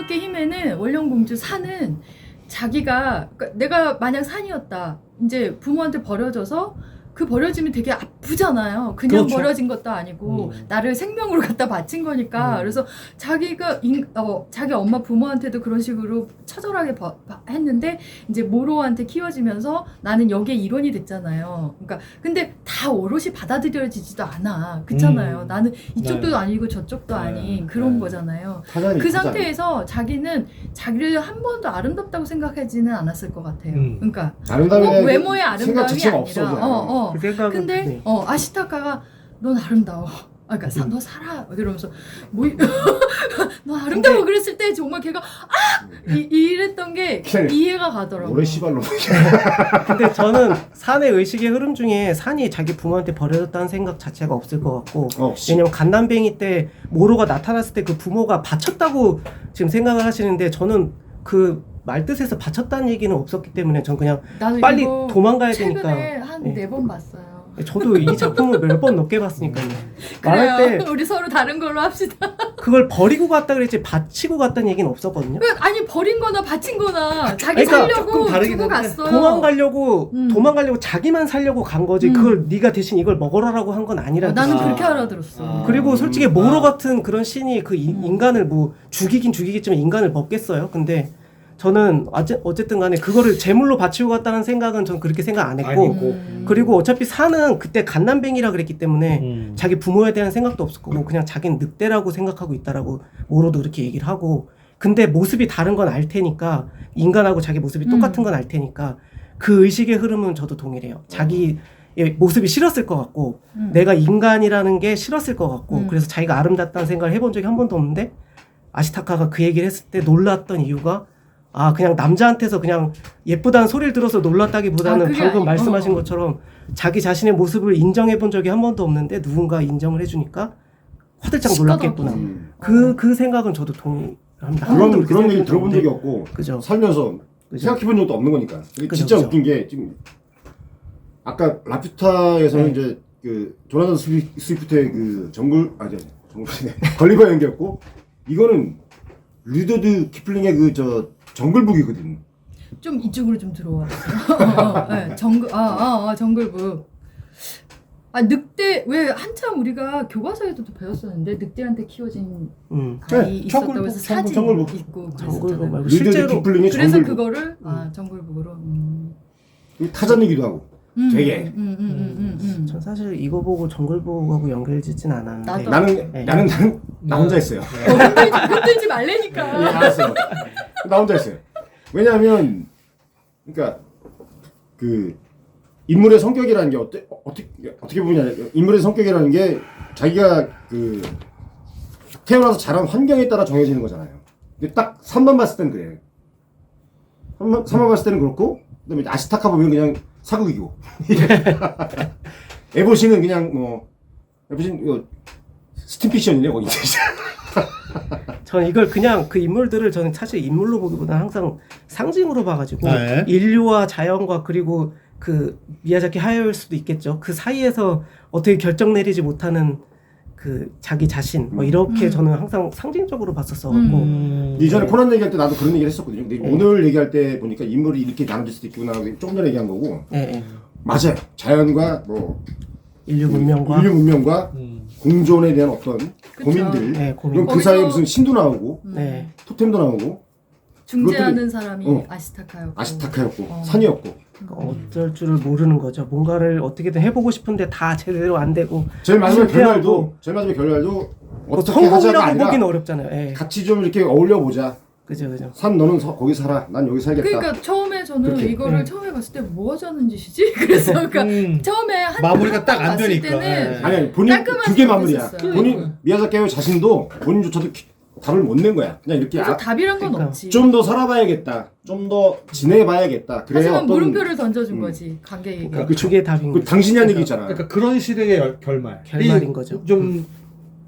아스타카의 힘에는 원령공주 산은 자기가 그러니까 내가 만약 산이었다. 이제 부모한테 버려져서 그 버려지면 되게 아프잖아요. 그냥 그렇죠. 버려진 것도 아니고 나를 생명으로 갖다 바친 거니까. 그래서 자기가 자기 엄마 부모한테도 그런 식으로 처절하게 했는데 이제 모로한테 키워지면서 나는 여기에 일원이 됐잖아요. 그러니까 근데 다 오롯이 받아들여지지도 않아. 그렇잖아요. 나는 이쪽도 네. 아니고 저쪽도 네. 아닌 그런 네. 거잖아요. 타잔이, 그 타잔이. 상태에서 자기는 자기를 한 번도 아름답다고 생각하지는 않았을 것 같아요. 그러니까 아름다움에 외모의 생각 아름다움이 자체가 아니라 없어. 그냥. 그 생각은 근데 네. 아시타카가 넌 아름다워. 그러니까 너 살아 이러면서 뭐 너 아름다워 그랬을 때 정말 걔가 이랬던 게 그냥 이해가 가더라고요. 오래 씨발로. 근데 저는 산의 의식의 흐름 중에 산이 자기 부모한테 버려졌다는 생각 자체가 없을 것 같고 왜냐면 갓난뱅이 때 모로가 나타났을 때 그 부모가 바쳤다고 지금 생각을 하시는데 저는 그 말뜻에서 바쳤다는 얘기는 없었기 때문에 전 그냥 나는 빨리 이거 도망가야 최근에 되니까 한 네. 4번 봤어요. 저도 이 작품을 몇 번 넘게 봤으니까요. 말할 그래요. 때 우리 서로 다른 걸로 합시다. 그걸 버리고 갔다 그랬지 바치고 갔다는 얘기는 없었거든요. 아니 버린 거나 바친 거나 자기 그러니까 살려고 조금 다르긴 두고 한데 갔어요. 도망가려고 자기만 살려고 간 거지. 그걸 네가 대신 이걸 먹어라라고 한 건 아니라. 나는 아. 그렇게 알아들었어. 그리고 솔직히 모로 같은 그런 신이 그 인간을 뭐 죽이겠지만 인간을 먹겠어요. 근데 저는 어쨌든 간에 그거를 제물로 바치고 갔다는 생각은 전 그렇게 생각 안 했고 아니고. 그리고 어차피 산은 그때 갓난뱅이라 그랬기 때문에 자기 부모에 대한 생각도 없을 거고 그냥 자기는 늑대라고 생각하고 있다라고 모로도 그렇게 얘기를 하고 근데 모습이 다른 건 알 테니까 인간하고 자기 모습이 똑같은 건 알 테니까 그 의식의 흐름은 저도 동일해요. 자기 모습이 싫었을 것 같고 내가 인간이라는 게 싫었을 것 같고 그래서 자기가 아름답다는 생각을 해본 적이 한 번도 없는데 아시타카가 그 얘기를 했을 때 놀랐던 이유가 그냥 남자한테서 그냥 예쁘다는 소리를 들어서 놀랐다기보다는 그게 방금 아니- 말씀하신 것처럼 자기 자신의 모습을 인정해 본 적이 한 번도 없는데 누군가 인정을 해주니까 화들짝 놀랐겠구나. 그 생각은 저도 동의합니다. 한 번도 그렇게 그런 얘기 생각해 들어본 본 적이 적이 없고 그죠. 살면서 그죠. 생각해 본 적도 없는 거니까. 이게 그죠, 진짜 그죠. 웃긴 게 지금 아까 라퓨타에서는 네. 이제 그 조나단 스위프트의 그 정글이네 걸리버 연기였고 이거는 루더드 키플링의 그 정글북이거든. 좀 이쪽으로 좀 들어와. 네, 정글북. 늑대 왜 한참 우리가 교과서에도 배웠었는데 늑대한테 키워진 아이 네, 있었다고 해서 사진 정글북. 있고 정글북 그랬었잖아요. 말고 루더드 실제로 키플링의 그래서 정글북. 그거를 정글북으로. 타잔이기도 하고 되게. 전 사실 이거 보고 정글북하고 연결짓진 않았는데 나도. 나는 나 혼자 했어요. 흔들지 예, 말래니까. 알았어요. 나 혼자 했어요. 왜냐하면 그러니까 그 인물의 성격이라는 게 어떻게 보냐 인물의 성격이라는 게 자기가 그 태어나서 자란 환경에 따라 정해지는 거잖아요. 근데 딱 3번 봤을 때는 그래요. 3번 봤을 때는 그렇고 그다음에 아시타카 보면 그냥 사극이고 에보시는 그냥 뭐 에보시는 이거 스팀피션이네 거기. 저는 이걸 그냥 그 인물들을 저는 사실 인물로 보기보다는 항상 상징으로 봐가지고 네. 인류와 자연과 그리고 그 미야자키 하야오일 수도 있겠죠. 그 사이에서 어떻게 결정 내리지 못하는 그 자기 자신 뭐 이렇게 저는 항상 상징적으로 봤었어갖고 이전에 코난 얘기할 때 나도 그런 얘기를 했었거든요. 근데 오늘 얘기할 때 보니까 인물이 이렇게 나눠질 수도 있구나. 조금 전에 얘기한 거고. 예. 맞아요. 자연과 뭐 인류 문명과 인류 문명과 공존에 대한 어떤 고민들. 네, 고민. 그럼 그 사이에 무슨 신도 나오고 네. 토템도 나오고 중재하는 사람이 어. 아시타카였고. 아시타카였고 산이었고. 어쩔 줄을 모르는 거죠. 뭔가를 어떻게든 해보고 싶은데 다 제대로 안 되고 제일 마지막 실패하고. 결말도 뭐 어떻게 하자가 성공이라고 아니라 보기는 어렵잖아요. 예. 같이 좀 이렇게 어울려 보자. 그죠. 산 너는 거기 살아. 난 여기 살겠다. 그러니까 처음에 저는 그렇게. 이거를 처음에 봤을 때 뭐 하자는 짓이지? 그래서 그러니까 처음에 한 마무리가 딱 안 봤을 되니까. 때는 아니 본인 깔끔하지 두 개 마무리야. 못했었어요. 본인 미야자키 자신도 본인조차도 답을 못 낸 거야. 그냥 이렇게 그래서 답이란 건 그러니까. 없지. 좀 더 살아봐야겠다. 좀 더 지내봐야겠다. 그래야 하지만 어떤 물음표를 던져준 거지 관객에게. 그러니까 그게 답인 그 거죠. 당신이 한 얘기 있잖아. 그러니까 그런 시대의 결말. 결말인 이 거죠. 좀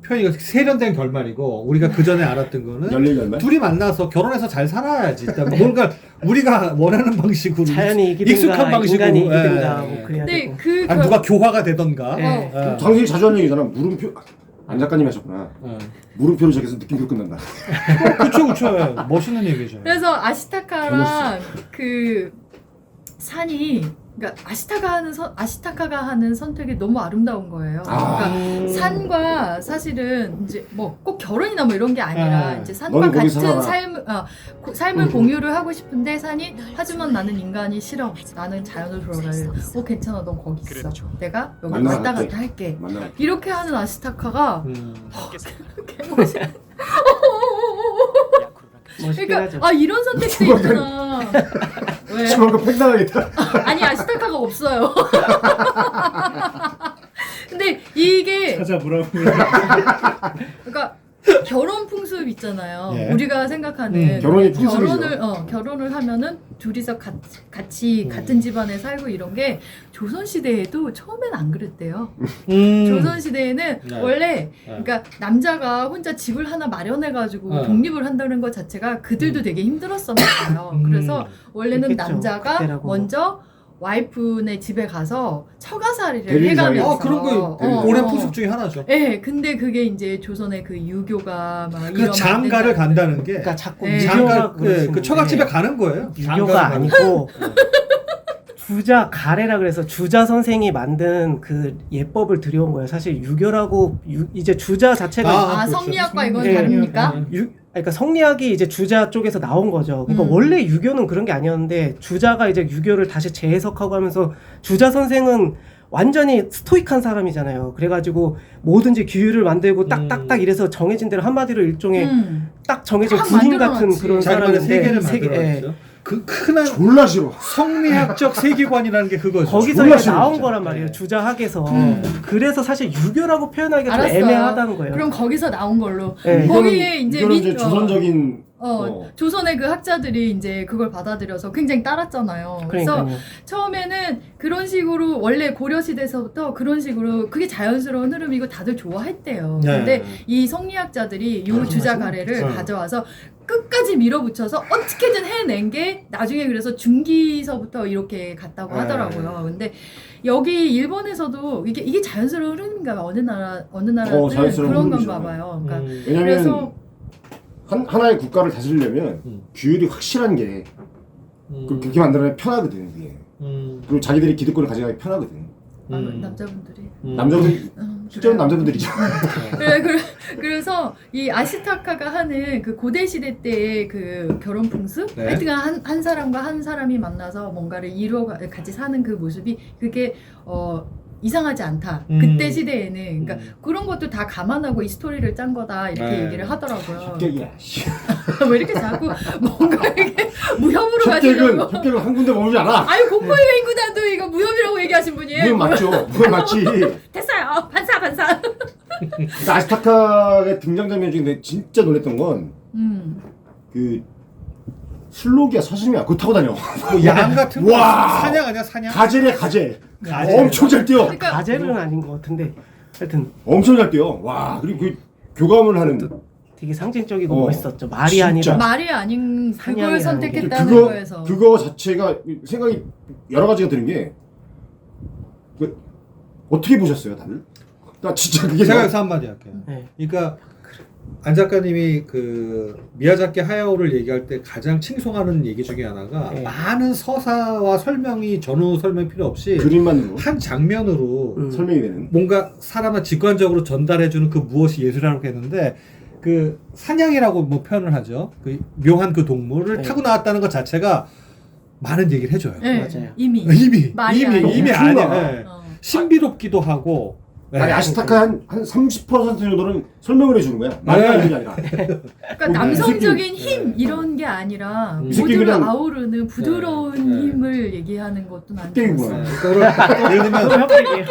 표현이 세련된 결말이고 우리가 그 전에 알았던 거는 열린 결말. 둘이 만나서 결혼해서 잘 살아야지. 일단 뭔가 우리가 원하는 방식으로 자연이 이기든가 익숙한 방식으로 인간이 예. 이기든가 뭐 그래야 근데 되고. 그 아니 누가 교화가 되던가. 예. 예. 당신이 자주 하는 얘기잖아. 물음표. 안 작가님이 하셨구나. 예. 물음표로 시작해서 느낌표로 끝난다. 그쵸. 예. 멋있는 얘기죠. 그래서 아시타카랑 그 산이 그러니까 아시타카가 하는 선택이 너무 아름다운 거예요. 그러니까 산과 사실은 이제 뭐 꼭 결혼이나 뭐 이런 게 아니라 네. 이제 산과 너는 거기 같은 살아라. 삶을 공유를 하고 싶은데 산이 하지만 나는 인간이 싫어. 나는 자연으로 돌아갈래. 괜찮아. 넌 거기 있어. 내가 여기 만나 왔다 갈게. 갔다 할게. 맞나? 이렇게 하는 아시타카가 개멋있어. 멋있긴 그러니까 하죠. 이런 선택도 있구나. 왜? 저런 거 팽당하겠다. 아니 아시타카가 없어요. 근데 이게 찾아보라고. 그러니까 결혼 풍습 있잖아요. 예. 우리가 생각하는 결혼이 풍습이죠. 결혼을 하면은 둘이서 같이 같은 집안에 살고 이런 게 조선 시대에도 처음엔 안 그랬대요. 조선 시대에는 네. 원래 네. 그러니까 남자가 혼자 집을 하나 마련해 가지고 네. 독립을 한다는 것 자체가 그들도 되게 힘들었었나 봐요. 그래서 원래는 그랬겠죠. 남자가 그때라고. 먼저 와이프네 집에 가서 처가살이를 대리살이. 해가면서 그런 거 오랜 풍습 중에 하나죠. 네, 근데 그게 이제 조선의 그 유교가 막 그 장가를 간다는 게 그러니까 자꾸 네. 장가 유교가 그 처갓집에 가는 거예요. 유교가 아니고 주자 가래라 그래서 주자 선생이 만든 그 예법을 들여온 거예요. 사실 유교라고 이제 주자 자체가 그렇죠. 성리학과 이건 네. 다릅니까? 그러니까 성리학이 이제 주자 쪽에서 나온 거죠. 그러니까 원래 유교는 그런 게 아니었는데 주자가 이제 유교를 다시 재해석하고 하면서 주자 선생은 완전히 스토이크한 사람이잖아요. 그래가지고 뭐든지 규율을 만들고 딱딱딱 이래서 정해진 대로 한마디로 일종의 딱 정해진 딱 군인 같은 만들어놨지. 그런 자기만의 사람인데 세계를 세계- 예. 만들어냈죠. 그 흔한 졸라 싫어. 성리학적 세계관이라는 게 그거죠. 거기서 졸라 이제 싫어, 나온 진짜. 거란 말이에요. 네. 주자학에서. 그래서 사실 유교라고 표현하기가 좀 알았어요. 애매하다는 거예요. 그럼 거기서 나온 걸로. 네. 거기에 이제 이거는 이제 민- 조선적인 조선의 그 학자들이 이제 그걸 받아들여서 굉장히 따랐잖아요. 그래서 그러니까요. 처음에는 그런 식으로 원래 고려 시대에서부터 그런 식으로 그게 자연스러운 흐름이고 다들 좋아했대요. 네. 근데 이 성리학자들이 요 주자 가래를 네. 가져와서 끝까지 밀어붙여서 어떻게든 해낸 게 나중에 그래서 중기서부터 이렇게 갔다고 네. 하더라고요. 근데 여기 일본에서도 이게 자연스러운 흐름인가 봐요. 어느 나라든 자연스러운 그런 흐름이죠. 건가 봐요. 그러니까 왜냐면 그래서 하나의 국가를 다스리려면 규율이 확실한 게 그렇게 만들어야 편하거든. 그게. 그리고 자기들이 기득권을 가져가기 편하거든. 남자분들이 남자분들 실제로 그래요. 남자분들이죠. 그래서 이 아시타카가 하는 그 고대 시대 때의 그 결혼 풍습, 네. 하여튼 한 사람과 한 사람이 만나서 뭔가를 이루어 같이 사는 그 모습이 그게 이상하지 않다. 그때 시대에는 그러니까 그런 것도 다 감안하고 이 스토리를 짠 거다 이렇게 네. 얘기를 하더라고요. 협객이야. 왜 이렇게 자꾸 뭔가 이렇게 무협으로 가시려고? 협객은 한 군데 머물지 않아. 아유 공포의 인구단도 이거 무협이라고 얘기하신 분이에요. 무협 맞죠? 무협 맞지. 됐어요. 반사. 그러니까 아시타카의 등장장면 중에 내가 진짜 놀랬던 건 그 슬로기야 서심이야 그거 타고 다녀. 양 같은 거 와. 사냥 아니야 사냥? 가젤이야 가젤. 가젤. 엄청 잘 뛰어. 그러니까 가젤은 아닌 것 같은데 하여튼 엄청 잘 뛰어. 와 그리고 그 교감을 하는 되게 상징적이고 멋있었죠. 말이 아니라 진짜. 말이 아닌 그걸 사냥이라는 선택했다는 그거 거에서 그거 자체가 생각이 여러 가지가 드는 게 그, 어떻게 보셨어요 다들? 나 진짜 그게 제가 여기서 한마디 할게요. 네. 그러니까 안 작가님이 그 미야자키 하야오를 얘기할 때 가장 칭송하는 얘기 중에 하나가 네. 많은 서사와 설명이 전후 설명 필요 없이 그림만으로 한 장면으로 설명이 되는. 뭔가 사람을 직관적으로 전달해주는 그 무엇이 예술이라고 했는데 그 사냥이라고 뭐 표현을 하죠. 그 묘한 그 동물을 네. 타고 나왔다는 것 자체가 많은 얘기를 해줘요. 네, 맞아요. 이미 말이 이미 아니야. 아니야. 네. 어. 신비롭기도 하고. 네. 아니 아시타카 한 30% 정도는 설명을 해주는 거야. 말이 아닌 게 아니라. 그러니까 이 남성적인 새끼. 힘 이런 게 아니라 이 새끼 모두를 그냥- 아우르는 부드러운 네. 네. 힘을 얘기하는 것도 난 흑대이구나. 좋았어요. 그거를 예를 들면 협객이에요.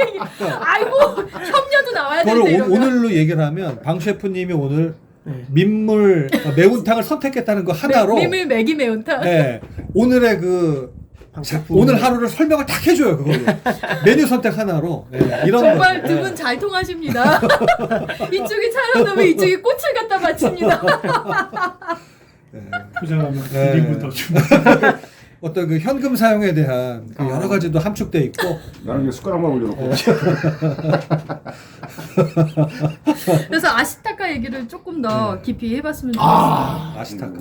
아이고 협녀도 나와야 그거를 되는데 이러면. 오늘로 얘기를 하면 방 셰프님이 오늘 네. 민물 매운탕을 선택했다는 거 하나로 미밀 매기 매운탕. 네, 오늘의 그 오늘 하루를 설명을 딱 해줘요 그걸로 메뉴 선택 하나로 네, 이런 정말 거. 두 분 잘 통하십니다. 이쪽이 차려놓으면 이쪽이 꽃을 갖다 바칩니다. 네. 포장하면 네. 1인분 더 주고. 어떤 그 현금 사용에 대한 그 여러 가지도 함축돼 있고 나는 그냥 숟가락만 올려놓고. 그래서 아시타카 얘기를 조금 더 깊이 해봤으면 좋겠어요. 아시타카.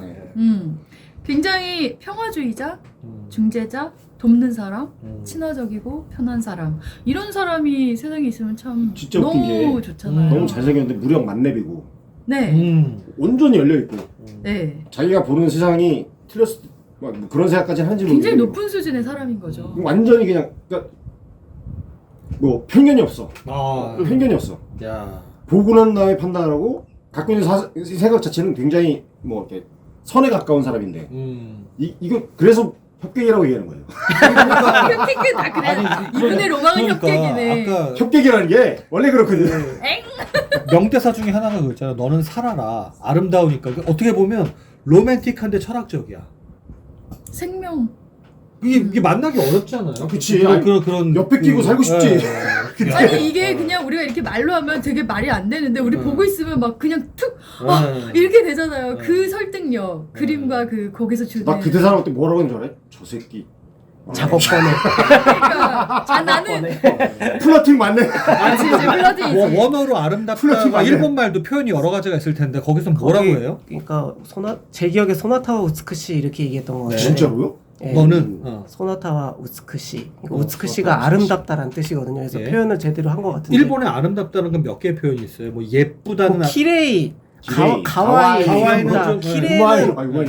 굉장히 평화주의자, 중재자, 돕는 사람, 친화적이고 편한 사람 이런 사람이 세상에 있으면 참 진짜 웃긴 너무 게 좋잖아요. 너무 잘생겼는데 무력 만렙이고 네, 온전히 열려 있고 네, 자기가 보는 세상이 틀렸을 뭐 그런 생각까지 하는지 굉장히 모르겠는데 높은 수준의 사람인 거죠. 완전히 그냥 그러니까 뭐 편견이 없어. 아, 편견이 없어. 야. 보고 난 다음에 판단하고 갖고 있는 생각 자체는 굉장히 뭐 이렇게 선에 가까운 사람인데 이거 그래서 협객이라고 얘기하는 거예요. 협객은 다 그래. 이분의 로망은 협객이네. 아까 협객이라는 게 원래 그렇거든. 명대사 중에 하나가 그거 있잖아. 너는 살아라. 아름다우니까. 어떻게 보면 로맨틱한데 철학적이야. 생명. 이게 만나기 어렵잖아요. 그치. 그런 옆에 끼고 살고 싶지. 아니 이게 그냥 우리가 이렇게 말로 하면 되게 말이 안 되는데 우리 보고 있으면 막 그냥 툭 이렇게 되잖아요. 그 설득력, 그림과 그 거기서 주는. 나 그 대사랑 때 뭐라고 하는 줄 알아? 저 새끼. 작업 번에 그러니까 나는 플러팅 맞네. 플러팅이지. 원어로 아름답다가 플러팅 맞네. 일본 말도 표현이 여러 가지가 있을 텐데 거기서 뭐라고 거기- 해요? 그러니까 제 기억에 소나타와 우츠쿠시 이렇게 얘기했던 거 같아요. 진짜로요? 예. 너는 소나타와 우츠쿠시. 그러니까 어, 우츠쿠시가 소나타와 아름답다라는 뜻이거든요. 그래서 예. 표현을 제대로 한 것 같은데. 일본에 아름답다는 건 몇 개의 표현이 있어요. 뭐 예쁘다는 뭐 키레이, 키레이, 가와이, 가와이는 예쁘다. 좀- 키레이는 우마이.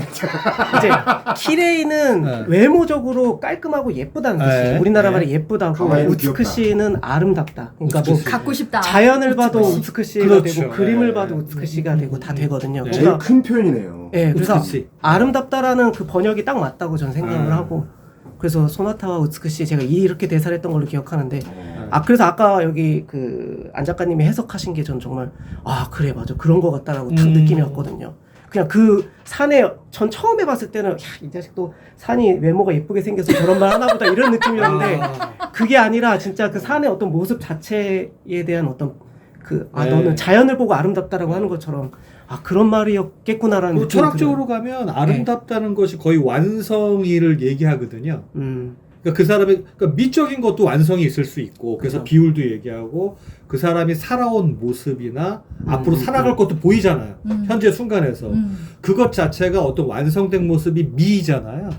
이제 키레이는 네. 외모적으로 깔끔하고 예쁘다는 뜻이에요. 네. 우리나라 네. 말에 예쁘다고 가와이는 우츠쿠시는 아름답다. 그러니까 뭐 우츠쿠시. 갖고 싶다. 자연을 봐도 우츠쿠시. 우츠쿠시가 그렇죠. 되고 그림을 네. 봐도 우츠쿠시가 되고 다 되거든요. 네. 제일 그러니까 큰 표현이네요. 예, 그래서 우츠쿠시. 아름답다라는 그 번역이 딱 맞다고 전 생각을 하고 그래서 소나타와 우츠쿠시 제가 이렇게 대사를 했던 걸로 기억하는데 그래서 아까 여기 그 안 작가님이 해석하신 게 전 정말 그래 맞아 그런 거 같다라고 딱 느낌이 왔거든요. 그냥 그 산에 전 처음에 봤을 때는 이 자식도 산이 외모가 예쁘게 생겨서 저런 말 하나보다 이런 느낌이었는데 그게 아니라 진짜 그 산의 어떤 모습 자체에 대한 어떤 네. 너는 자연을 보고 아름답다라고 하는 것처럼 그런 말이었겠구나라는 그 느낌이 철학적으로 가면 아름답다는 것이 거의 완성의를 얘기하거든요. 그러니까 그 사람의 그러니까 미적인 것도 완성이 있을 수 있고 그래서 그렇죠. 비율도 얘기하고 그 사람이 살아온 모습이나 앞으로 살아갈 것도 보이잖아요. 현재 순간에서 그것 자체가 어떤 완성된 모습이 미잖아요.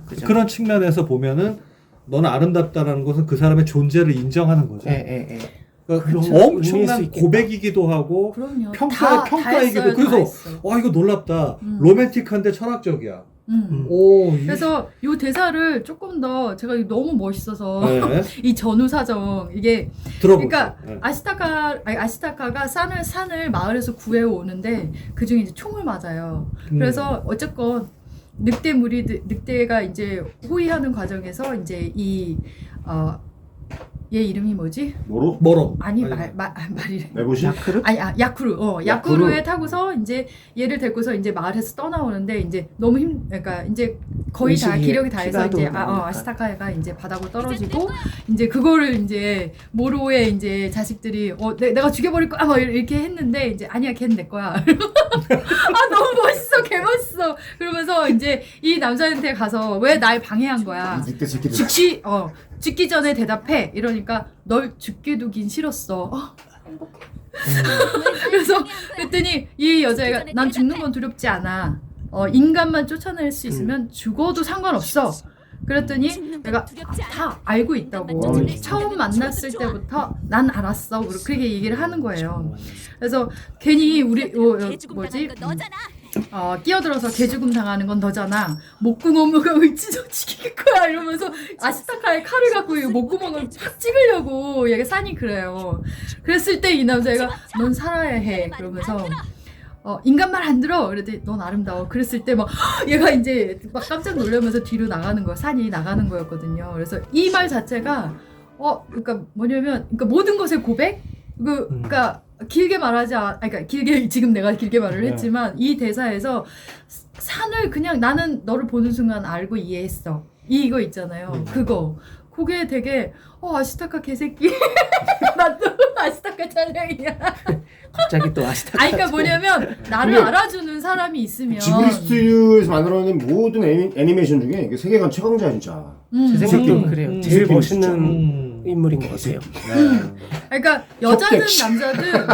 그죠. 그런 측면에서 보면은 너는 아름답다라는 것은 그 사람의 존재를 인정하는 거죠. 예. 그러니까 그런 의미일 수 엄청난 있겠다. 고백이기도 하고 그럼요. 평가이기도 했어요, 그래서 다 했어요. 이거 놀랍다. 로맨틱한데 철학적이야. 음. 오, 그래서 이 대사를 조금 더 제가 이거 너무 멋있어서 네. 이 전후 사정 이게 들어보세요. 그러니까 네. 아시타카가 산을 마을에서 구해 오는데 그 중에 이제 총을 맞아요. 그래서 어쨌건 늑대가 이제 호위하는 과정에서 이제 얘 이름이 뭐지? 뭐로? 아니 아니. 말이래. 내보시? 야크르? 아니 야쿠르에 타고서 이제 얘를 데리고서 이제 마을에서 떠나오는데 이제 너무 그러니까 이제 거의 다 의식이 기력이 다 해서 피가 이제 돌아가니까. 아시타카가 이제 바닥으로 떨어지고 이제 그거를 이제 모로의 이제 자식들이 내가 죽여버릴 거야 막 이렇게 했는데 이제 아니야 걔는 내 거야. 너무 멋있어 개 멋있어. 그러면서 이제 이 남자한테 가서 왜 날 방해한 거야? 이때 새끼들. 죽기 전에 대답해 이러니까 널 죽게 두긴 싫었어. 행복해. 그래서 그랬더니 이 여자애가 난 죽는 건 두렵지 않아. 인간만 쫓아낼 수 있으면 죽어도 상관없어. 그랬더니 내가 다 알고 있다고. 처음 만났을 때부터 난 알았어. 그렇게 얘기를 하는 거예요. 그래서 괜히 우리 뭐지? 끼어들어서 개죽음 당하는 건 너잖아. 목구멍을 찢어 죽일 거야 이러면서 아시타카의 칼을 갖고 이 목구멍을 팍 찍으려고 얘가 산이 그래요. 그랬을 때 이 남자애가 넌 살아야 해 그러면서 인간 말 안 들어. 그랬더니 넌 아름다워. 그랬을 때 막 얘가 이제 막 깜짝 놀라면서 뒤로 나가는 거야. 산이 나가는 거였거든요. 그래서 이 말 자체가 그러니까 뭐냐면 그러니까 모든 것의 고백. 그러니까 길게 말하지 그러니까 지금 내가 길게 말을 했지만 이 대사에서 산을 그냥 나는 너를 보는 순간 알고 이해했어. 이거 있잖아요. 그게 되게 아시타카 개새끼. 나도 아시타카 찬양이야. 갑자기 또 아시타카. 그러니까 뭐냐면 나를 알아주는 사람이 있으면 지브리 스튜디오에서 만들어낸 모든 애니메이션 중에 그 세계관 최강자야 진짜. 제 생각도 음. 그래요. 제일 느낌이 멋있는 인물인 것 같아요. 그러니까 여자든 협객. 남자든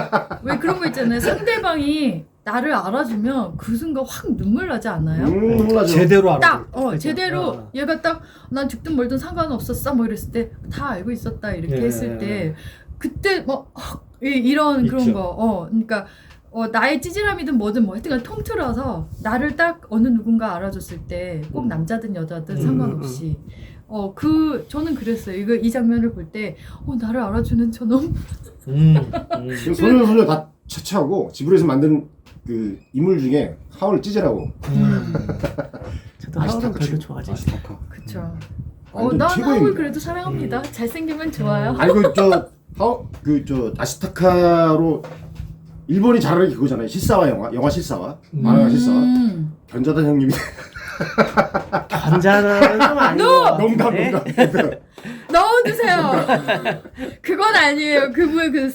왜 그런 거 있잖아요. 상대방이 나를 알아주면 그 순간 확 눈물 나지 않아요? 몰라죠. 제대로 알아. 딱 제대로 아. 얘가 딱 난 죽든 멀든 상관없었어 뭐 이랬을 때 다 알고 있었다 이렇게 예. 했을 때 그때 뭐 이런 그런 있죠. 거 그러니까 나의 찌질함이든 뭐든 뭐 하여튼 통틀어서 나를 딱 어느 누군가 알아줬을 때 꼭 남자든 여자든 상관없이 저는 그랬어요. 이 장면을 볼 때 나를 알아주는 저놈 소녀 다 차치하고 지브리에서 만든 그 인물 중에 하울 찌질하고. 저도 하울은 별로 좋아하지. 아시타카. 그쵸. 완전 난 최고입니다. 하울 그래도 사랑합니다. 잘생기면 좋아요. 아니 저 아시타카로 일본이 잘하는 게 그거잖아요. 실사화 영화 실사화 만화 실사화 견자단 형님이 견자는 좀 아닌 것 농담 같은데. 농담. 넣어주세요. 그건 아니에요. 그분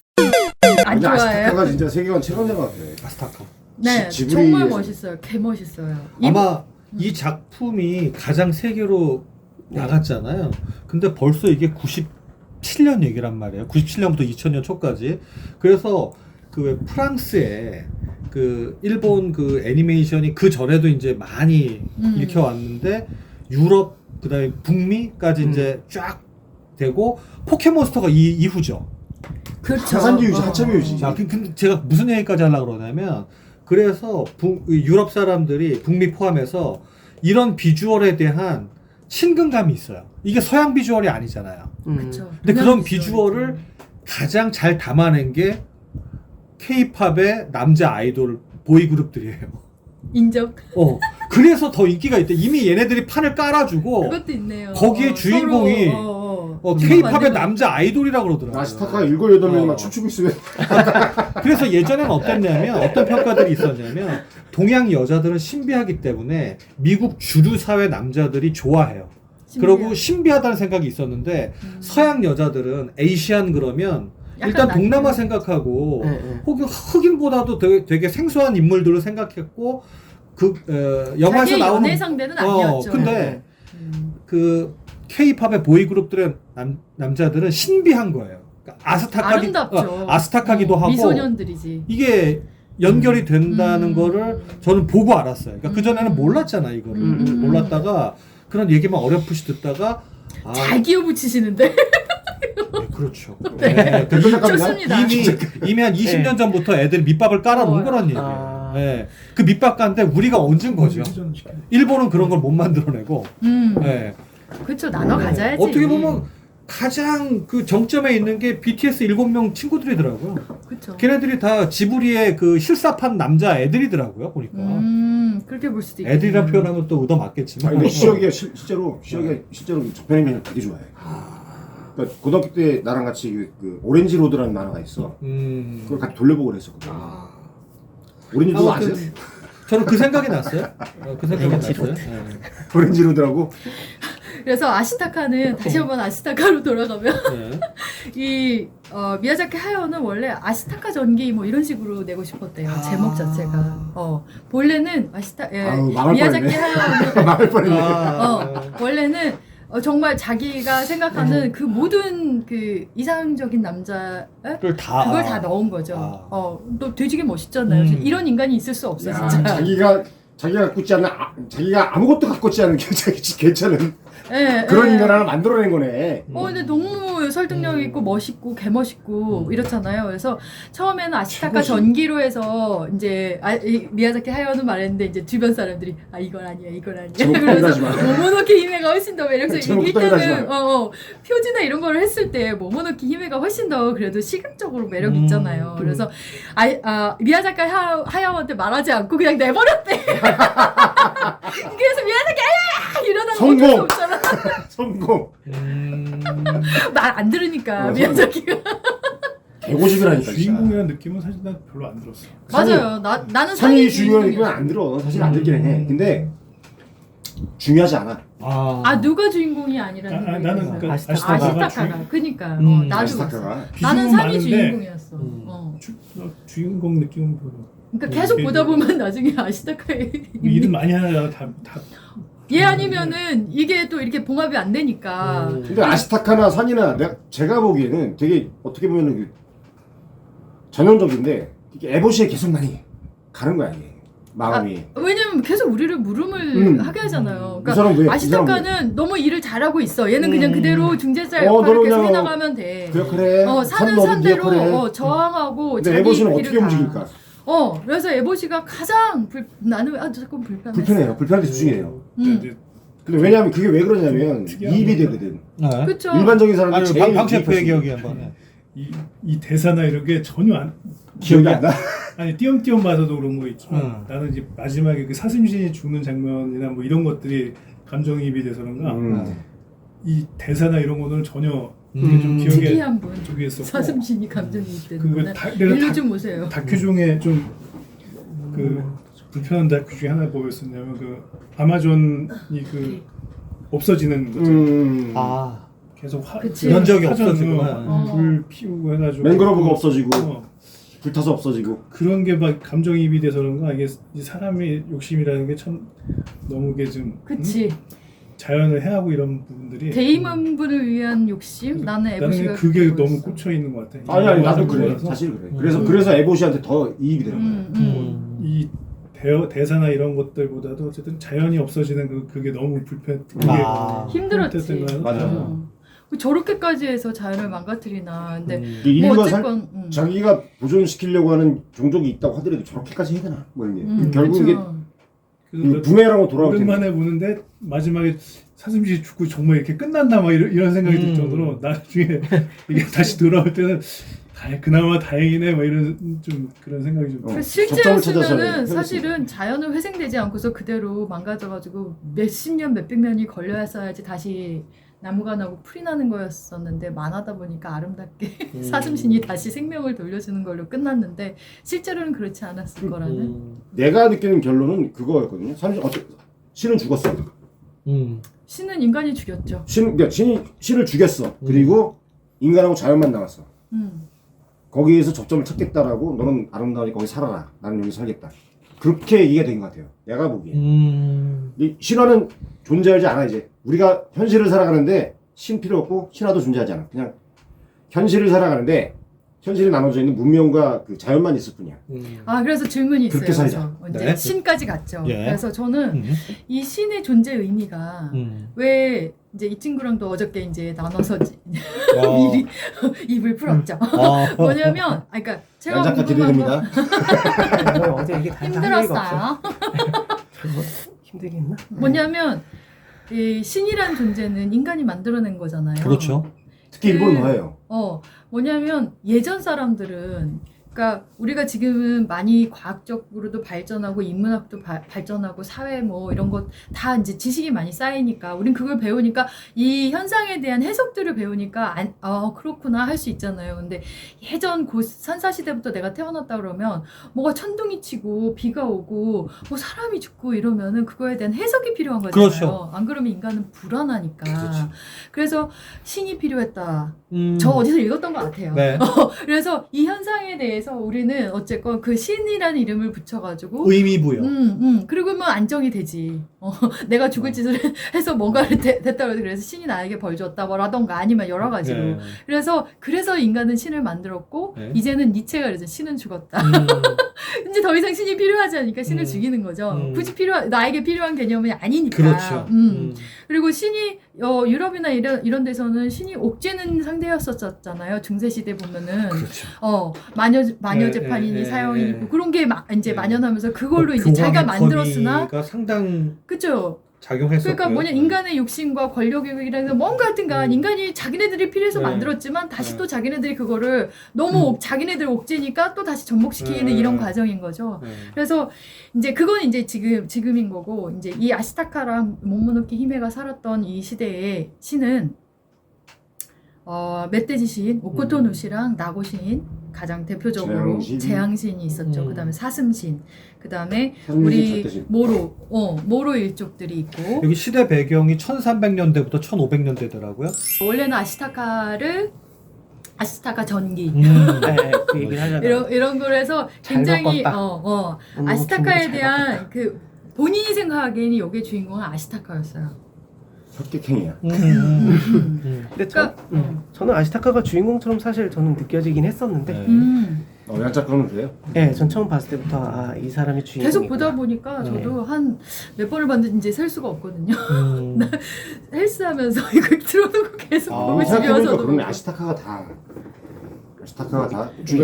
안 좋아해요. 아시타카가 진짜 세계관 최강자 같아. 아시타카. 네, 지브리에서- 정말 멋있어요. 개 멋있어요. 아마 이 작품이 가장 세계로 나갔잖아요. 근데 벌써 이게 97년 얘기란 말이에요. 97년부터 2000년 초까지. 그래서 그 왜 프랑스에 그 일본 그 애니메이션이 그 전에도 이제 많이 읽혀왔는데 유럽 그다음에 북미까지 이제 쫙 되고 포켓몬스터가 이후죠. 그렇죠. 한산지 유지 한참 유지. 자, 근데 제가 무슨 얘기까지 하려고 그러냐면 그래서 유럽 사람들이 북미 포함해서 이런 비주얼에 대한 친근감이 있어요. 이게 서양 비주얼이 아니잖아요. 그렇죠. 근데 그런 비주얼을 가장 잘 담아낸 게 K-팝의 남자 아이돌 보이그룹들이에요. 인정. 그래서 더 인기가 있대. 이미 얘네들이 판을 깔아주고 그것도 있네요. 거기에 주인공이 K-팝의 남자 아이돌이라고 그러더라고요. 아시타카 7-8명이 막 어. 춤추고 있으면 그래서 예전에는 어땠냐면 어떤 평가들이 있었냐면 동양 여자들은 신비하기 때문에 미국 주류 사회 남자들이 좋아해요. 그리고 신비하다는 생각이 있었는데 서양 여자들은 에이시안 그러면 일단 약간 동남아 낯익은. 생각하고 네. 혹은 흑인보다도 되게 생소한 인물들을 생각했고 영화에서 자기의 나오는 연애 상대는 아니었죠. 근데 그 K-팝의 보이 그룹들의 남자들은 신비한 거예요. 그러니까 아름답죠. 아스타카기도 하고 미소년들이지. 이게 연결이 된다는 거를 저는 보고 알았어요. 그러니까 그 전에는 몰랐잖아 이거를 몰랐다가 그런 얘기만 어렴풋이 듣다가 잘 끼워붙이시는데. 네, 그렇죠. 네. 네, 좋습니다. 이미 한 20년 전부터 애들이 밑밥을 깔아놓은 거란 얘기예요. 아. 네. 그 밑밥 깐데 우리가 얹은 거죠. 일본은 그런 걸 못 만들어내고. 네. 그렇죠. 나눠 가져야지. 어떻게 보면 가장 그 정점에 있는 게 BTS 7명 친구들이더라고요. 그렇죠. 걔네들이 다 지브리의 그 실사판 남자 애들이더라고요, 보니까. 그렇게 볼 수도 있고. 애들이란 표현하면 또 의도 맞겠지만. 근데 시혁이가 실제로 저편애니메이션 되게 좋아해. 그러니까 고등학교 때 나랑 같이 그 오렌지 로드라는 만화가 있어. 그걸 같이 돌려보고 그랬었거든. 오렌지 로드 아세요? 저는 그 생각이 났어요. 그 생각이 났어요. 네. 오렌지 로드라고? 그래서 아시타카는 다시 한번 아시타카로 돌아가면 네. 이 미야자키 하야오는 원래 아시타카 전기 뭐 이런 식으로 내고 싶었대요. 제목 자체가. 본래는 아우, 망할 미야자키 뻔했네. 하야오는 망할 뻔했네. 원래는 정말 자기가 생각하는 그 모든 그 이상적인 남자를 그걸 다 넣은 거죠. 또 되게 멋있잖아요. 이런 인간이 있을 수 없어 야, 진짜. 자기가 갖고 있지 않는 자기가 아무것도 갖고 있지 않은 괜찮은 예, 그런 예. 인간 하나 만들어낸 거네. 근데 너무 설득력 있고 멋있고 개멋있고 이렇잖아요. 그래서 처음에는 아시타카 최고지. 전기로 해서 이제 미야자키 하야오는 말했는데 이제 주변 사람들이 이건 아니야, 이건 아니야. 제목 그래서 따위하지 마. 모모노키 히메가 훨씬 더 매력적이고 제목 따위하지 이때는 표지나 이런 거를 했을 때 모모노키 히메가 훨씬 더 그래도 시각적으로 매력 있잖아요. 그래서 미야자키 하야오한테 말하지 않고 그냥 내버렸대. 그래서 미야자키 하야 이러다가 성공! 어쩔 수 없잖아. 성공. 말 안 들으니까 미야자키가. 개고집이라니까. 진짜. 주인공이라는 느낌은 사실 난 별로 안 들었어. 맞아요. 나는 상이 상이 중요한 느낌은 주인공이야. 안 들어. 사실 안 들기는 해. 근데 중요하지 않아. 누가 주인공이 아니라는 나는 거예요. 그러니까 아시타카가 아시타카가. 그러니까 나도 아시타카가. 나는 비중은 상이 많은데 주인공이었어. 주인공 느낌은 별로. 그러니까 계속 보다 보면 나중에 아시타카의 일은 많이 하다가 다 얘 아니면은 이게 또 이렇게 봉합이 안 되니까. 근데 아시타카나 산이나 제가 보기에는 되게 어떻게 보면 그 전형적인데 이게 에보시에 계속 많이 가는 거야 이게 마음이. 왜냐면 계속 우리를 물음을 하게 하잖아요. 이 사람 왜- 그러니까 이 사람 아시타카는 너무 일을 잘하고 있어. 얘는 그냥 그대로 중재자 너는 역할을 계속 그냥 해나가면 돼. 그래. 사는 너도 네 산대로 역할해. 저항하고 근데 자기 에보시는 길을 어떻게 가. 움직일까? 그래서 에보시가 가장 나는 조금 불편했어. 불편해요. 불편한데 집중해요. 이제 근데 왜냐하면 그게 왜 그러냐면 특이한 이입이 거구나. 되거든. 네. 그렇죠. 일반적인 사람들 아니 제일 방 셰프의 이입할 수 기억이 한번. 이 대사나 이런 게 전혀 안 기억이 안 나. 아니 띄엄띄엄 봐서도 그런 거 있지만 나는 이제 마지막에 그 사슴신이 죽는 장면이나 뭐 이런 것들이 감정이입이 돼서 그런가 이 대사나 이런 거는 전혀 이게 좀 기억에 특이한 분. 저기 했었고 사슴신이 감정이 있대는 그거 거는 내가 일로 좀 오세요. 다큐 중에 좀 그 불편한 다큐 중에 하나 뭐였었냐면 그 아마존이 그 없어지는 거죠. 아 계속 그치. 면적이 화전, 없어지고. 불 피우고 해가지고 맹그로브가 없어지고 어, 불타서 없어지고. 그런 게 막 감정이입이 돼서 그런가 이게 이 사람의 욕심이라는 게 참 너무 게 좀 그치. 자연을 해하고 이런 부분들이 대의만 분을 위한 욕심? 나는 에보시가 그게 그거였어. 너무 꽂혀 있는 것 같아. 아니 나도 영화를 그래. 보면서 사실 그래. 그래서 에보시한테 더 이입이 되는 거야. 이 대사나 이런 것들보다도 어쨌든 자연이 없어지는 그게 너무 불편. 그게 힘들었지. 힘들었던 거야. 맞아. 저렇게까지 해서 자연을 망가뜨리나. 근데 이 뭐 인류가 어쨌건 자기가 보존시키려고 하는 종족이 있다고 하더라도 저렇게까지 해야 되나? 뭐 이게 결국 이게 그쵸. 그래서 부메랑으로 돌아올 텐데. 오랜만에 보는데 마지막에 사슴신이 죽고 정말 이렇게 끝났나 막 이런 생각이 들 정도로 나중에 이게 다시 돌아올 때는 그나마 다행이네 막 이런 좀 그런 생각이 좀. 그 접점을 찾아서 실제였으면은 해야 사실은 자연은 회생되지 않고서 그대로 망가져가지고 몇십 년, 몇백 년이 걸려야지 다시 나무가 나고 풀이 나는 거였었는데 만하다 보니까 아름답게 사슴신이 다시 생명을 돌려주는 걸로 끝났는데 실제로는 그렇지 않았을 거라는. 내가 느끼는 결론은 그거였거든요. 신은 죽었어. 신은 인간이 죽였죠. 그러니까 신을 죽였어. 그리고 인간하고 자연만 남았어. 거기에서 접점을 찾겠다라고 너는 아름다우니 거기 살아라. 나는 여기 살겠다. 그렇게 얘기가 된 것 같아요. 내가 보기에. 이 신화는 존재하지 않아 이제. 우리가 현실을 살아가는데 신 필요 없고 신화도 존재하지 않아. 그냥 현실을 살아가는데 현실이 나눠져 있는 문명과 그 자연만 있을 뿐이야. 그래서 질문이 있어요. 그렇게 살자. 그래서 이제 네. 신까지 갔죠. 예. 그래서 저는 이 신의 존재 의미가 왜 이제 이 친구랑도 어저께 이제 나눠서 미리 입을 풀었죠. 뭐냐면, 그러니까 제가 양 작가 궁금한 거 기대됩니다. 어제 이게 다 할 얘기가 없어. 힘들었어요. 힘들겠나? 뭐냐면 이 신이란 존재는 인간이 만들어낸 거잖아요. 그렇죠. 특히 일본은 더해요. 뭐냐면 예전 사람들은 그러니까 우리가 지금은 많이 과학적으로도 발전하고 인문학도 발전하고 사회 뭐 이런 것 다 이제 지식이 많이 쌓이니까 우린 그걸 배우니까 이 현상에 대한 해석들을 배우니까 그렇구나 할 수 있잖아요. 근데 예전 선사시대부터 내가 태어났다 그러면 뭐가 천둥이 치고 비가 오고 뭐 사람이 죽고 이러면은 그거에 대한 해석이 필요한 거잖아요. 그렇죠. 안 그러면 인간은 불안하니까. 그렇지. 그래서 신이 필요했다. 저 어디서 읽었던 것 같아요. 네. 그래서 이 현상에 대해서 우리는 어쨌건 그 신이라는 이름을 붙여가지고 의미 부여. 그리고 뭐 안정이 되지. 내가 죽을 짓을 해서 뭔가를 됐다 그래서 신이 나에게 벌 줬다 뭐라던가 아니면 여러 가지로. 네. 그래서 인간은 신을 만들었고 네. 이제는 니체가 그러죠. 신은 죽었다. 이제 더 이상 신이 필요하지 않으니까 신을 죽이는 거죠. 굳이 나에게 필요한 개념이 아니니까. 그렇죠. 그리고 신이 유럽이나 이런 데서는 신이 옥죄는 상대였었잖아요. 중세 시대 보면은 그렇죠. 마녀 재판이니 사형이니 뭐 그런 게 막 이제 만연하면서 그걸로 이제 교황의 자기가 만들었으나 권위가 상당 그죠. 작용했었고요. 그러니까 뭐냐 인간의 욕심과 권력이라는 뭔가 하여튼간 인간이 자기네들이 필요해서 네. 만들었지만 다시 네. 또 자기네들이 그거를 너무 자기네들 옥죄니까 또 다시 접목시키는 네. 이런 과정인 거죠. 네. 그래서 이제 그건 이제 지금인 거고 이제 이 아시타카랑 모모노키 히메가 살았던 이 시대의 신은 멧돼지 신, 오코토누 씨랑 나고 신 가장 대표적으로 재앙신이 있었죠. 그다음에 사슴신, 그다음에 우리 모로 일족들이 있고 여기 시대 배경이 1300년대부터 1500년대더라고요. 원래는 아시타카 전기 네, 그 그 얘기를 하려고. 이런 걸 해서 잘 굉장히 바꿨다. 아시타카에 잘 대한 그 본인이 생각하기에는 여기의 주인공은 아시타카였어요. 혈객행위야. 근데 저는 아시타카가 주인공처럼 사실 저는 느껴지긴 했었는데, 네. 양작가는 그래요? 네, 전 처음 봤을 때부터 이 사람이 주인공. 계속 보다 보니까 저도 한 몇 번을 봤는지 이제 셀 수가 없거든요. 헬스하면서 이거 틀어놓고 계속 보고 집에 생각해보니까 와서도 그러네. 보고. 아시타카가 다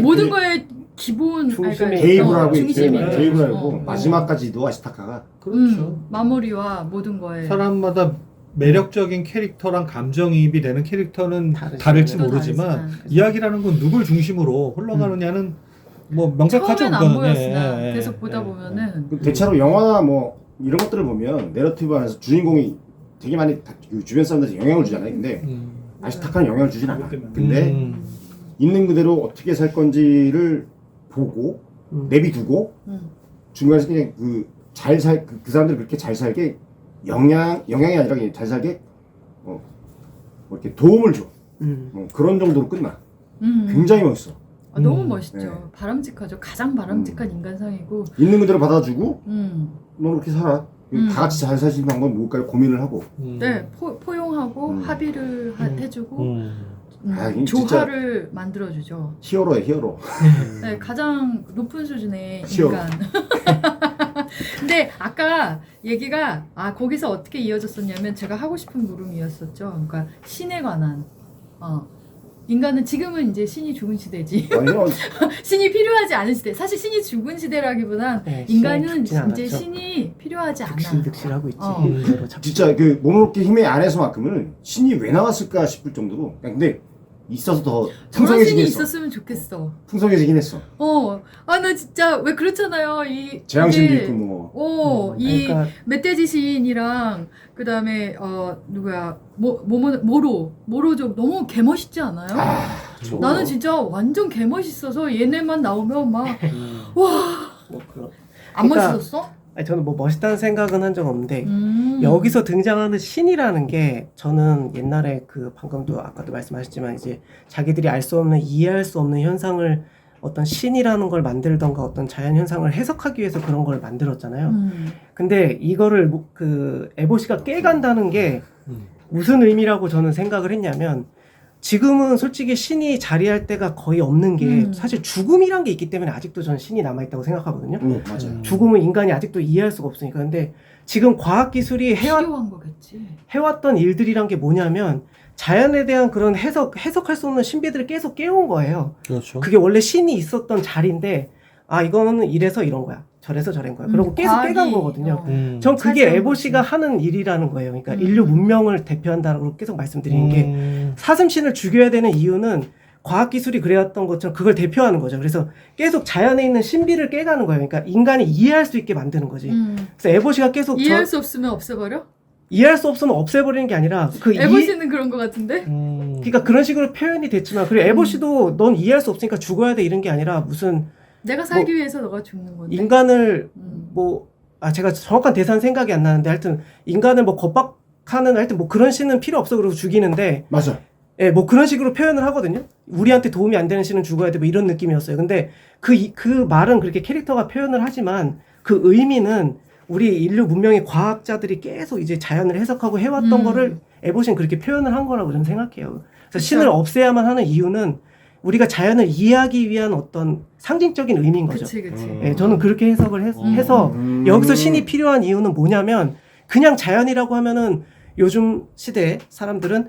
모든 거에 기본 중심이 개입을 하고 있지. 중심이 개입을 하고 어. 마지막까지도 아시타카가 그렇죠. 마무리와 모든 거에 사람마다 매력적인 캐릭터랑 감정이입이 되는 캐릭터는 다를지 또 모르지만 다르지만. 이야기라는 건 누굴 중심으로 흘러가느냐는 뭐 명백하죠. 처음엔 안 그거는. 보였으나 예, 예, 계속 예, 보다 예. 보면은 그 대체로 영화나 뭐 이런 것들을 보면 내러티브 안에서 주인공이 되게 많이 그 주변 사람들한테 영향을 주잖아요. 근데 아시타카는 영향을 주진 않아. 근데 있는 그대로 어떻게 살 건지를 보고 내비두고 중간에서 그냥 그 사람들이 그렇게 잘 살게 영향이 아니라 그냥 잘 살게 뭐 이렇게 도움을 줘. 그런 정도로 끝나. 굉장히 멋있어. 너무 멋있죠. 네. 바람직하죠. 가장 바람직한 인간상이고. 있는 그대로 받아주고 너 그렇게 살아. 다 같이 잘 사시는 방법은 뭘까요? 고민을 하고. 네, 포용하고 합의를 해주고 이게 조화를 만들어주죠. 히어로야 히어로. 네, 가장 높은 수준의 히어로. 인간. 근데 아까 얘기가 거기서 어떻게 이어졌었냐면 제가 하고 싶은 물음이었었죠. 그러니까 신에 관한. 인간은 지금은 이제 신이 죽은 시대지. 아니요. 신이 필요하지 않은 시대. 사실 신이 죽은 시대라기보단 네, 인간은 신이 죽진 이제 않았죠. 신이 필요하지 않아. 득실득실하고 있지. 그대로 자꾸. 진짜 그 모노노케 힘의 안에서만큼은 신이 왜 나왔을까 싶을 정도로. 근데 있어서 더 저런 신이 풍성해지긴 했어. 있었으면 좋겠어. 풍성해지긴 했어. 나 진짜 왜 그렇잖아요. 재앙신도 이게- 있고 뭐. 이 그러니까 멧돼지 시인이랑 그다음에 누구야 모로 좀 너무 개멋있지 않아요? 나는 진짜 완전 개멋있어서 얘네만 나오면 막 안 뭐 그런. 그러니까 멋있었어? 아니, 저는 뭐 멋있다는 생각은 한 적 없는데 여기서 등장하는 신이라는 게 저는 옛날에 방금도 아까도 말씀하셨지만 이제 자기들이 알 수 없는 이해할 수 없는 현상을 어떤 신이라는 걸 만들던가 어떤 자연 현상을 해석하기 위해서 그런 걸 만들었잖아요. 근데 이거를 에보시가 깨간다는 게 무슨 의미라고 저는 생각을 했냐면 지금은 솔직히 신이 자리할 때가 거의 없는 게 사실 죽음이란 게 있기 때문에 아직도 저는 신이 남아있다고 생각하거든요. 맞아요. 죽음은 인간이 아직도 이해할 수가 없으니까. 근데 지금 과학기술이 필요한 거겠지. 해왔던 일들이란 게 뭐냐면 자연에 대한 그런 해석할 수 없는 신비들을 계속 깨운 거예요. 그렇죠. 그게 원래 신이 있었던 자리인데 이거는 이래서 이런 거야. 저래서 저런 거야. 그리고 계속 과학이, 깨간 거거든요. 전 그게 찾아온 에보시가 거지. 하는 일이라는 거예요. 그러니까 인류 문명을 대표한다고 계속 말씀드리는 게 사슴신을 죽여야 되는 이유는 과학기술이 그래왔던 것처럼 그걸 대표하는 거죠. 그래서 계속 자연에 있는 신비를 깨가는 거예요. 그러니까 인간이 이해할 수 있게 만드는 거지. 그래서 에보시가 계속 이해할 수 없으면 없애버려? 이해할 수 없으면 없애버리는 게 아니라 에보시는 그런 거 같은데? 그러니까 그런 식으로 표현이 됐지만 그리고 에보시도 넌 이해할 수 없으니까 죽어야 돼 이런 게 아니라 무슨 내가 살기 위해서 너가 죽는 건데. 인간을 제가 정확한 대사는 생각이 안 나는데 하여튼 인간을 겁박하는 하여튼 그런 신은 필요 없어 그러고 죽이는데 맞아. 예, 그런 식으로 표현을 하거든요. 우리한테 도움이 안 되는 신은 죽어야 돼 이런 느낌이었어요. 근데 그 말은 그렇게 캐릭터가 표현을 하지만 그 의미는 우리 인류 문명의 과학자들이 계속 이제 자연을 해석하고 해왔던 거를 에보시는 그렇게 표현을 한 거라고 저는 생각해요. 그래서 신을 없애야만 하는 이유는 우리가 자연을 이해하기 위한 어떤 상징적인 의미인 거죠. 그치. 예, 저는 그렇게 해석을 해서 여기서 신이 필요한 이유는 뭐냐면 그냥 자연이라고 하면은 요즘 시대에 사람들은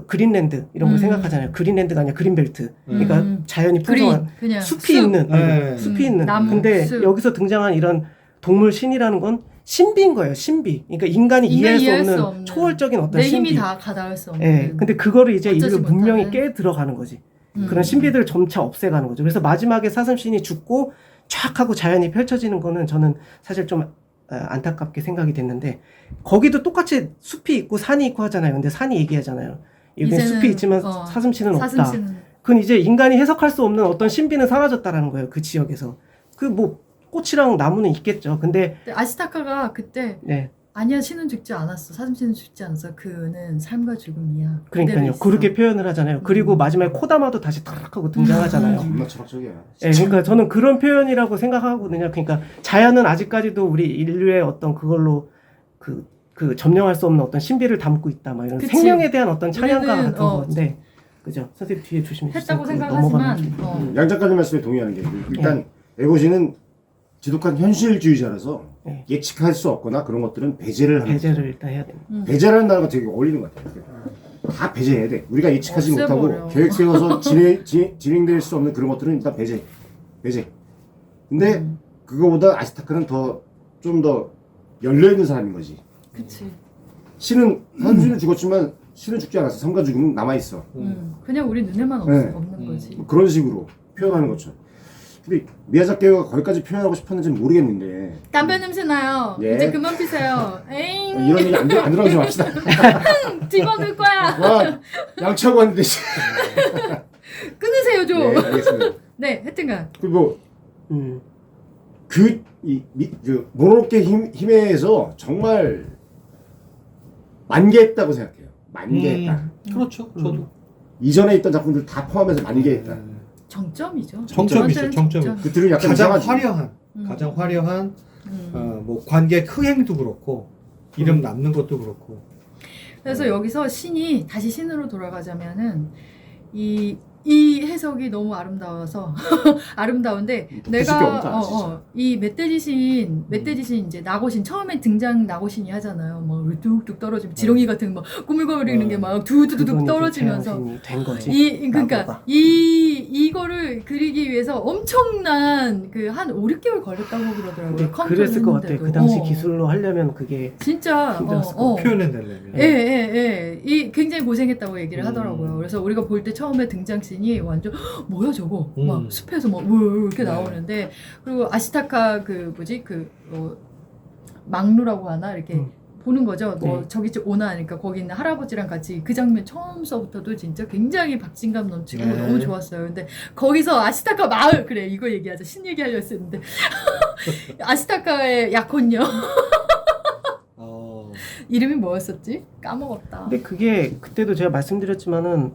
그린랜드 이런 걸 생각하잖아요. 그린랜드가 아니라 그린벨트. 그러니까 자연이 풍성한 그냥 숲이 있는 네. 숲이 있는. 나무, 근데 숲. 여기서 등장한 이런 동물 신이라는 건 신비인 거예요. 신비. 그러니까 인간이 인간이 이해할 수 없는 초월적인 어떤 내 신비. 힘이 다 가닿을 수 없는. 예. 근데 그거를 이제 어쩌지 인류 문명이 못하는. 깨 들어가는 거지. 그런 신비들을 점차 없애가는 거죠. 그래서 마지막에 사슴신이 죽고 쫙 하고 자연이 펼쳐지는 거는 저는 사실 좀 안타깝게 생각이 됐는데 거기도 똑같이 숲이 있고 산이 있고 하잖아요. 근데 산이 얘기하잖아요. 여기 이제는, 숲이 있지만 사슴신은 없다. 사슴신은 그건 이제 인간이 해석할 수 없는 어떤 신비는 사라졌다라는 거예요. 그 지역에서. 꽃이랑 나무는 있겠죠. 근데 근데 아시타카가 그때 네. 아니야, 신은 죽지 않았어. 사슴신은 죽지 않았어. 그는 삶과 죽음이야. 그대로 그러니까요. 있어. 그렇게 표현을 하잖아요. 그리고 마지막에 코다마도 다시 탁 하고 등장하잖아요. 겁나 철학적이야. 예, 그러니까 저는 그런 표현이라고 생각하거든요. 그러니까 자연은 아직까지도 우리 인류의 어떤 그걸로 그 점령할 수 없는 어떤 신비를 담고 있다. 막 이런 그치. 생명에 대한 어떤 찬양가 우리는, 같은 건데, 그죠? 선생님 뒤에 조심해 주세요. 했다고 그 생각하지만 넘어가면 양 작가님 말씀에 동의하는 게 일단 에고시는 지독한 현실주의자라서 네. 예측할 수 없거나 그런 것들은 배제를 하는 배제를 일단 해야 됩니다. 배제라는 단어가 되게 어울리는 것 같아요. 다 배제해야 돼. 우리가 예측하지 없애버려. 못하고 계획 세워서 진행될 수 없는 그런 것들은 일단 배제. 근데 그거보다 아시타카는 좀 더 열려 있는 사람인 거지. 그치. 사슴신은 죽었지만 신은 죽지 않았어. 삶과 죽음은 남아 있어. 그냥 우리 눈에만 네. 없는 거지. 뭐 그런 식으로 표현하는 것처럼. 근데 미야자키가 거기까지 표현하고 싶었는지는 모르겠는데 담배 냄새 나요. 예. 이제 그만 피세요. 에잉. 이런 얘기 안 들어가지 맙시다. 집어넣을 거야. 와 양치하고 왔는데. 끊으세요 좀. 네, 알겠습니다. 네, 하여튼간. 그리고 음. 그 모노노케 힘에서 정말 만개했다고 생각해요. 만개했다. 그렇죠. 저도. 이전에 있던 작품들 다 포함해서 만개했다. 정점이죠. 정점이죠. 저한테는 정점. 그 들은 약간 가장 이상하지. 화려한, 가장 화려한 뭐 관객 흥행도 그렇고 이름 남는 것도 그렇고. 그래서 여기서 신이 다시 신으로 돌아가자면은 이 해석이 너무 아름다워서 아름다운데 게 없다, 진짜. 이 멧돼지신 이제 나고신 처음에 등장 나고신이 하잖아요. 뭐 뚝뚝 떨어지면 지렁이 같은 막 꾸물거리는 게 막 두두두둑 그건 이제 떨어지면서 제정신이 된 거지. 그러니까 나보다. 이거를 그리기 위해서 엄청난 그 한 5, 6개월 걸렸다고 그러더라고요. 근데 컴퓨터 그랬을 것 같아. 했는데도. 그 당시 기술로 하려면 그게 진짜 힘들었을 것 표현해내려면. 이 굉장히 고생했다고 얘기를 하더라고요. 그래서 우리가 볼 때 처음에 등장씬이 완전 뭐야 저거 막 숲에서 막 이렇게 나오는데 그리고 아시타카 막루라고 하나 이렇게 보는 거죠. 뭐 네. 저기 오나 하니까 거기 있는 할아버지랑 같이 그 장면 처음서부터도 진짜 굉장히 박진감 넘치고 네. 너무 좋았어요. 근데 거기서 아시타카 마을 그래 이거 얘기하자 신 얘기하려 했었는데 아시타카의 약혼녀 이름이 뭐였었지? 까먹었다. 근데 그게 그때도 제가 말씀드렸지만은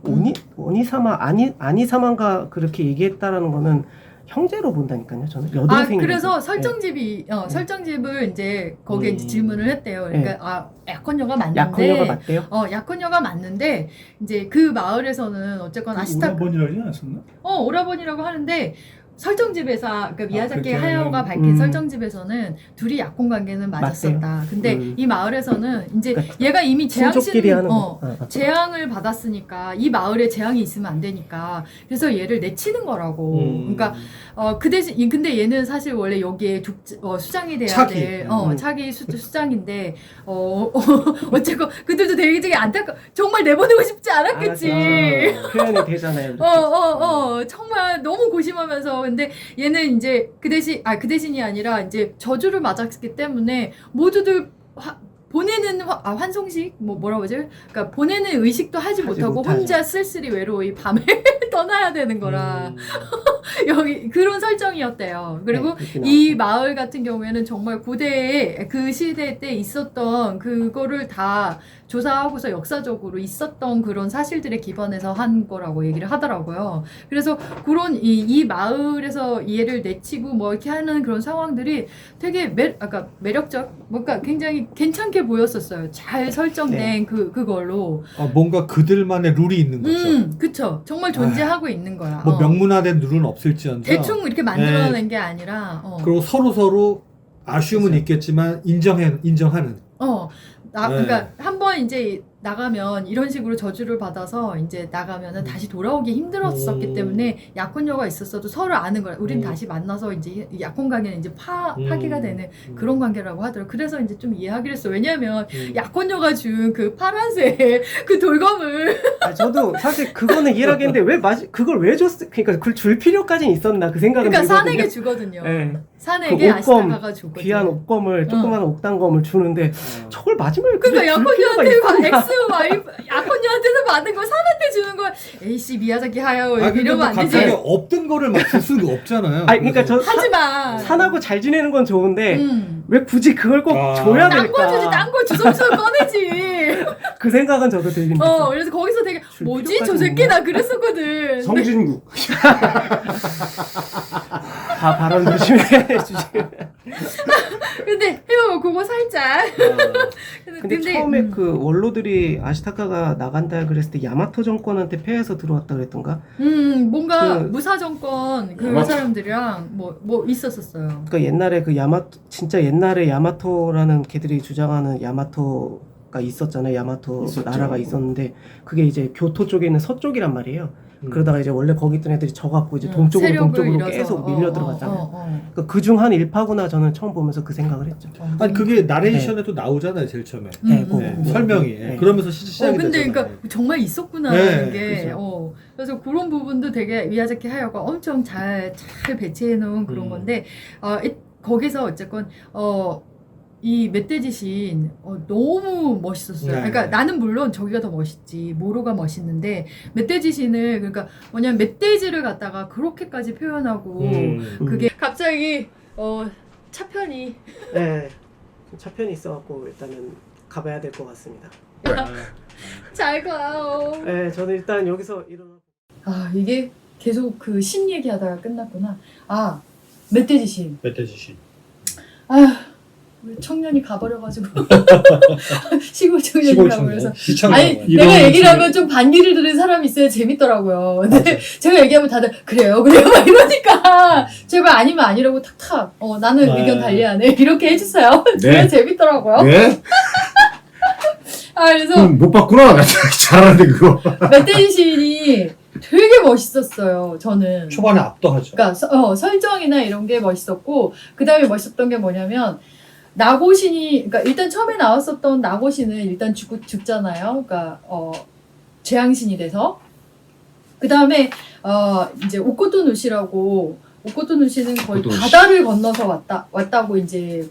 아니사마가 그렇게 얘기했다라는 거는 형제로 본다니까요. 저는 여동생이. 그래서 설정집을 이제 거기에 이제 질문을 했대요. 그러니까 약혼녀가 맞는데 약혼녀가 맞대요. 약혼녀가 맞는데 이제 그 마을에서는 어쨌건 아시타카 오라버니라고 하지 않았었나? 오라버니라고 하는데 설정집에서 그러니까 미야자키 그렇게 하야오가 밝힌 설정집에서는 둘이 약혼 관계는 맞았었다. 근데 이 마을에서는 이제 그러니까 얘가 이미 친족끼리 하는 거. 재앙을 받았으니까 이 마을에 재앙이 있으면 안 되니까 그래서 얘를 내치는 거라고. 그러니까 그 대신 근데 얘는 사실 원래 여기에 수장이 돼야 차기. 돼. 차기 수장인데 어쨌건 그들도 되게 정말 내보내고 싶지 않았겠지. 표현이 되잖아요. 정말 너무 고심하면서 근데 얘는 이제 그 대신이 아니라 이제 저주를 맞았기 때문에 모두들 보내는 환송식 뭐라고 하지? 그러니까 보내는 의식도 하지 못하고 못하죠. 혼자 쓸쓸히 외로이 밤에 떠나야 되는 거라 여기 그런 설정이었대요. 그리고 이 마을 같은 경우에는 정말 고대에 그 시대 때 있었던 그거를 다 조사하고서 역사적으로 있었던 그런 사실들에 기반해서 한 거라고 얘기를 하더라고요. 그래서 그런 이 마을에서 얘를 내치고 뭐 이렇게 하는 그런 상황들이 되게 매력적, 뭔가 굉장히 괜찮게 보였었어요. 잘 설정된 그걸로. 뭔가 그들만의 룰이 있는 거죠. 그쵸. 정말 존재하고 있는 거야. 뭐 명문화된 룰은 없을지언정. 대충 이렇게 만들어낸 게 아니라. 그리고 서로 아쉬움은 그쵸. 있겠지만 인정하는. 그러니까 한번 이제 나가면 이런 식으로 저주를 받아서 이제 나가면은 다시 돌아오기 힘들었었기 때문에 약혼녀가 있었어도 서로 아는 거야. 우린 다시 만나서 이제 약혼 관계는 이제 파기가 되는 그런 관계라고 하더라고요. 그래서 이제 좀 이해하기로 했어. 왜냐면 약혼녀가 준 그 파란색 그 돌검을 저도 사실 그거는 이해하겠는데 그걸 왜 줬어? 그러니까 그걸 줄 필요까지는 있었나 그 생각은 그러니까 들거든요. 산에게 주거든요. 네. 산에게 아시타카가 줬거든. 귀한 옥검을 조그만 옥단검을 주는데 저걸 마지막에 그러니까 그게 줄 필요가 약혼녀한테 있었나? 엑스 와이프 약혼녀한테서 받은 걸 산한테 주는 걸 에이씨 미야자키 하야오 근데 이러면 뭐 안 되지. 갑자기 없던 거를 막 줄 수가 없잖아요. 아니 그러니까 그래서 하지마. 산하고 잘 지내는 건 좋은데 왜 굳이 그걸 꼭 줘야 딴 될까? 거 주지 딴 거 주섬주섬 꺼내지. 그 생각은 저도 들긴 했어요. 그래서 거기서 되게 줄 뭐지 필요까지 저 새끼 없나? 나 그랬었거든. 성진국. 다 발언 조심해 주시고. 근데 해요 그거 살짝. 근데 처음에 그 원로들이 아시타카가 나간다 그랬을 때 야마토 정권한테 패해서 들어왔다 그랬던가? 뭔가 그- 무사 정권 그 야마토. 사람들이랑 뭐 있었었어요. 그러니까 옛날에 그 야마토 진짜 옛날에 야마토라는 걔들이 주장하는 야마토가 있었잖아요. 야마토 있었죠. 나라가 있었는데 그게 이제 교토 쪽에 있는 서쪽이란 말이에요. 그러다가 이제 원래 거기 있던 애들이 져갖고 이제 동쪽으로 세력을 동쪽으로 잃어서. 계속 밀려 들어갔잖아요. 그중 한 일파구나 저는 처음 보면서 그 생각을 했죠. 아니 그게 나레이션에도 나오잖아요, 제일 처음에. 네, 설명이. 네. 그러면서 시작이 근데 되잖아요. 그러니까 정말 있었구나라는 네, 게 그죠. 그래서 그런 부분도 되게 미야자키 하야오가 엄청 잘 배치해 놓은 그런 건데 거기서 어쨌건 이 멧돼지신 너무 멋있었어요. 네. 그러니까 나는 물론 저기가 더 멋있지 모로가 멋있는데 멧돼지신을 그러니까 뭐냐면 멧돼지를 갖다가 그렇게까지 표현하고 그게 갑자기 차편이 네, 차편이 있어갖고 일단은 가봐야 될 것 같습니다. 잘 가요. 네, 저는 일단 여기서 일어나. 이게 계속 그 신 얘기하다가 끝났구나. 멧돼지신. 멧돼지신. 우리 청년이 가버려가지고 시골 시골 청년이라고 청년. 그래서 시청. 내가 얘기를 하면 좀 반기를 들은 사람이 있어야 재밌더라고요. 근데 제가 얘기하면 다들 그래요 막 이러니까 제발 아니면 아니라고 탁탁 나는 네. 의견 달리하네 이렇게 해주세요. 네. 제가 재밌더라고요. 네? 그래서 못 봤구나. 나 잘하는데 그거. 멧돼지 시인이 되게 멋있었어요. 저는. 초반에 압도하죠. 그러니까 설정이나 이런 게 멋있었고 그 다음에 멋있었던 게 뭐냐면 나고신이 그러니까 일단 처음에 나왔었던 나고신은 일단 죽잖아요. 그러니까 재앙신이 돼서 그 다음에 이제 오코토 누시라고 오코토 누시는 거의 오코토 누시. 바다를 건너서 왔다고 이제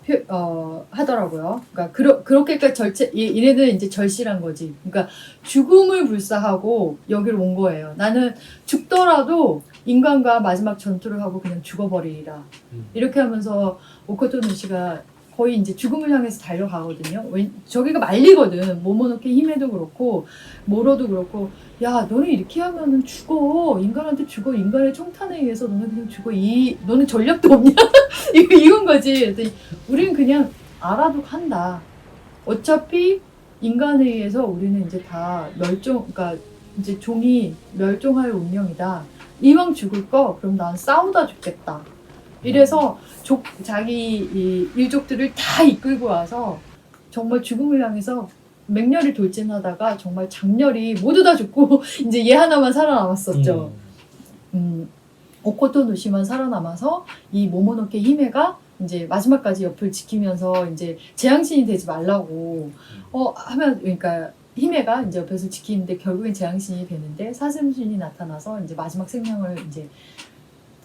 하더라고요. 그러니까 그렇게까지 얘네들은 이제 절실한 거지. 그러니까 죽음을 불사하고 여기로 온 거예요. 나는 죽더라도 인간과 마지막 전투를 하고 그냥 죽어버리리라. 이렇게 하면서 오코토 누시가 거의 이제 죽음을 향해서 달려가거든요. 저기가 말리거든. 모모노케 히메도 그렇고 모로도 그렇고 야 너는 이렇게 하면은 죽어. 인간한테 죽어. 인간의 청탄에 의해서 너는 그냥 죽어. 너는 전략도 없냐? 이건 거지. 그랬더니 우리는 그냥 알아도 한다. 어차피 인간에 의해서 우리는 이제 다 그러니까 이제 종이 멸종할 운명이다. 이왕 죽을 거 그럼 난 싸우다 죽겠다. 이래서 자기 이 일족들을 다 이끌고 와서 정말 죽음을 향해서 맹렬히 돌진하다가 정말 장렬히 모두 다 죽고 이제 얘 하나만 살아남았었죠. 오코토 누시만 살아남아서 이 모모노케 히메가 이제 마지막까지 옆을 지키면서 이제 재앙신이 되지 말라고 하면 그러니까 히메가 이제 옆에서 지키는데 결국엔 재앙신이 되는데 사슴신이 나타나서 이제 마지막 생명을 이제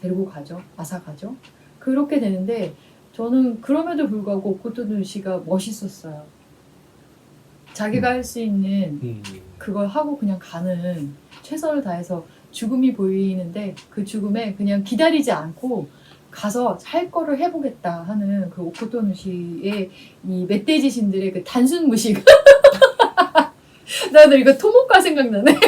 데리고 가죠. 앗아가죠. 그렇게 되는데 저는 그럼에도 불구하고 오코토 누시가 멋있었어요. 자기가 할 수 있는 그걸 하고 그냥 가는 최선을 다해서 죽음이 보이는데 그 죽음에 그냥 기다리지 않고 가서 할 거를 해보겠다 하는 그 오코토 누시의 이 멧돼지신들의 그 단순 무식. 나도 이거 토목과 생각나네.